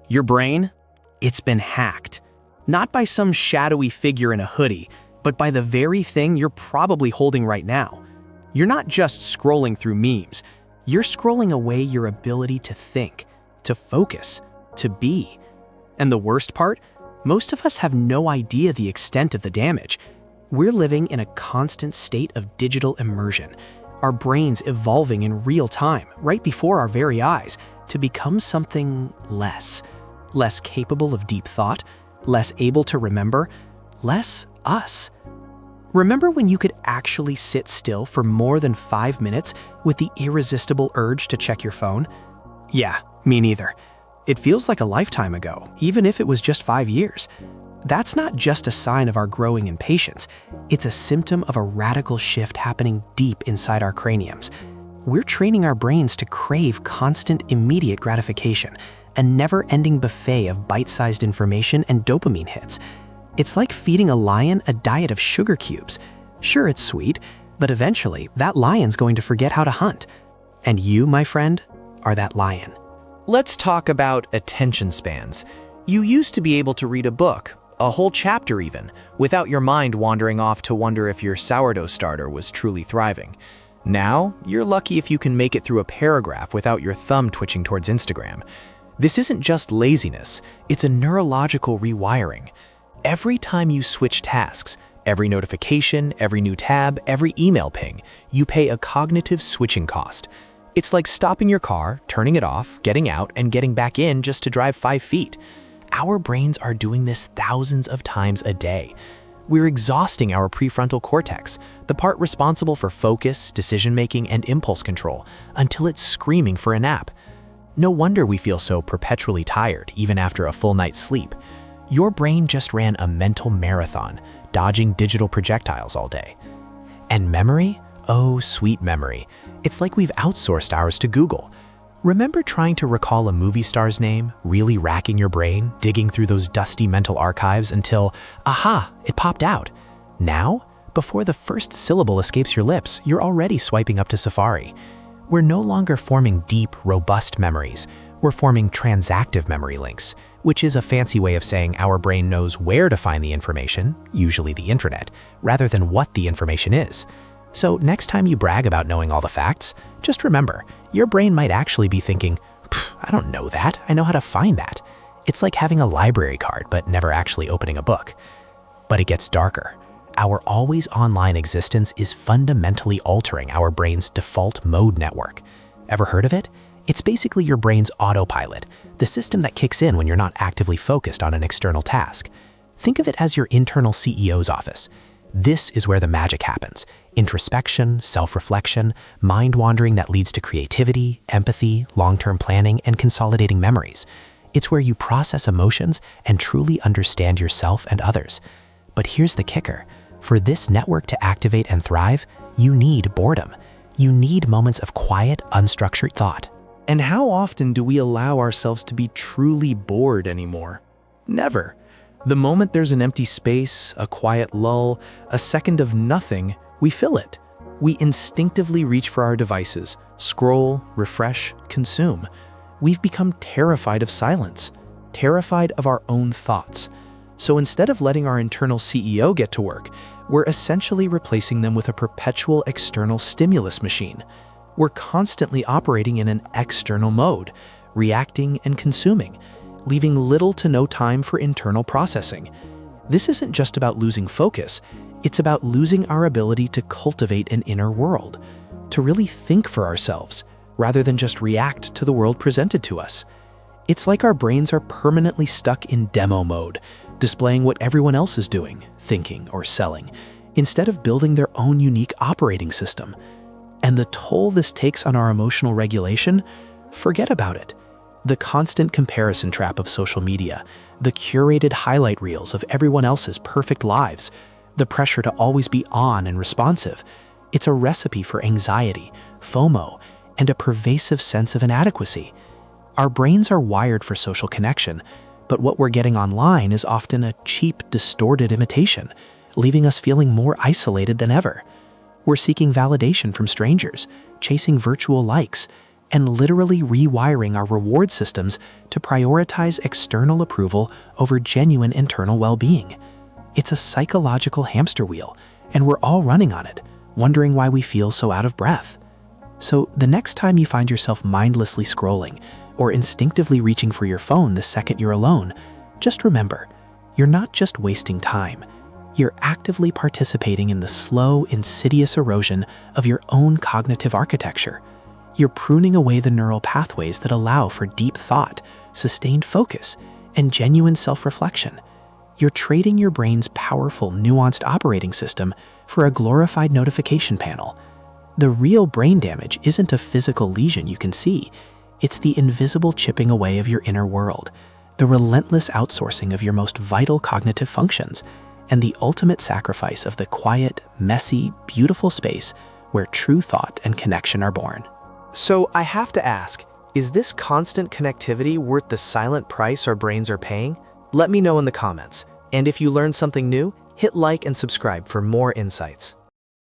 Your brain? It's been hacked. Not by some shadowy figure in a hoodie, but by the very thing you're probably holding right now. You're not just scrolling through memes. You're scrolling away your ability to think, to focus, to be. And the worst part? Most of us have no idea the extent of the damage. We're living in a constant state of digital immersion, our brains evolving in real time, right before our very eyes, to become something less. Less capable of deep thought, less able to remember, less us. Remember when you could actually sit still for more than 5 minutes with the irresistible urge to check your phone? Yeah, me neither. It feels like a lifetime ago, even if it was just 5 years. That's not just a sign of our growing impatience. It's a symptom of a radical shift happening deep inside our craniums. We're training our brains to crave constant, immediate gratification, a never-ending buffet of bite-sized information and dopamine hits. It's like feeding a lion a diet of sugar cubes. Sure, it's sweet, but eventually that lion's going to forget how to hunt. And you, my friend, are that lion. Let's talk about attention spans. You used to be able to read a book, a whole chapter even, without your mind wandering off to wonder if your sourdough starter was truly thriving. Now, you're lucky if you can make it through a paragraph without your thumb twitching towards Instagram. This isn't just laziness, it's a neurological rewiring. Every time you switch tasks, every notification, every new tab, every email ping, you pay a cognitive switching cost. It's like stopping your car, turning it off, getting out, and getting back in just to drive 5 feet. Our brains are doing this thousands of times a day. We're exhausting our prefrontal cortex, the part responsible for focus, decision-making, and impulse control, until it's screaming for a nap. No wonder we feel so perpetually tired, even after a full night's sleep. Your brain just ran a mental marathon, dodging digital projectiles all day. And memory? Oh, sweet memory. It's like we've outsourced ours to Google. Remember trying to recall a movie star's name, really racking your brain, digging through those dusty mental archives until, aha, it popped out. Now, before the first syllable escapes your lips, you're already swiping up to Safari. We're no longer forming deep, robust memories. We're forming transactive memory links, which is a fancy way of saying our brain knows where to find the information, usually the internet, rather than what the information is. So next time you brag about knowing all the facts, just remember, your brain might actually be thinking, I don't know that, I know how to find that. It's like having a library card but never actually opening a book. But it gets darker. Our always online existence is fundamentally altering our brain's default mode network. Ever heard of it? It's basically your brain's autopilot, the system that kicks in when you're not actively focused on an external task. Think of it as your internal CEO's office. This is where the magic happens. Introspection, self-reflection, mind-wandering that leads to creativity, empathy, long-term planning, and consolidating memories. It's where you process emotions and truly understand yourself and others. But here's the kicker. For this network to activate and thrive, you need boredom. You need moments of quiet, unstructured thought. And how often do we allow ourselves to be truly bored anymore? Never. The moment there's an empty space, a quiet lull, a second of nothing, we fill it. We instinctively reach for our devices, scroll, refresh, consume. We've become terrified of silence, terrified of our own thoughts. So instead of letting our internal CEO get to work, we're essentially replacing them with a perpetual external stimulus machine. We're constantly operating in an external mode, reacting and consuming, leaving little to no time for internal processing. This isn't just about losing focus, it's about losing our ability to cultivate an inner world, to really think for ourselves, rather than just react to the world presented to us. It's like our brains are permanently stuck in demo mode, displaying what everyone else is doing, thinking, or selling, instead of building their own unique operating system. And the toll this takes on our emotional regulation, forget about it. The constant comparison trap of social media, the curated highlight reels of everyone else's perfect lives, the pressure to always be on and responsive, it's a recipe for anxiety, FOMO, and a pervasive sense of inadequacy. Our brains are wired for social connection, but what we're getting online is often a cheap, distorted imitation, leaving us feeling more isolated than ever. We're seeking validation from strangers, chasing virtual likes, and literally rewiring our reward systems to prioritize external approval over genuine internal well-being. It's a psychological hamster wheel, and we're all running on it, wondering why we feel so out of breath. So the next time you find yourself mindlessly scrolling or instinctively reaching for your phone the second you're alone, just remember, you're not just wasting time. You're actively participating in the slow, insidious erosion of your own cognitive architecture. You're pruning away the neural pathways that allow for deep thought, sustained focus, and genuine self-reflection. You're trading your brain's powerful, nuanced operating system for a glorified notification panel. The real brain damage isn't a physical lesion you can see. It's the invisible chipping away of your inner world, the relentless outsourcing of your most vital cognitive functions, and the ultimate sacrifice of the quiet, messy, beautiful space where true thought and connection are born. So I have to ask, is this constant connectivity worth the silent price our brains are paying? Let me know in the comments. And if you learned something new, hit like and subscribe for more insights.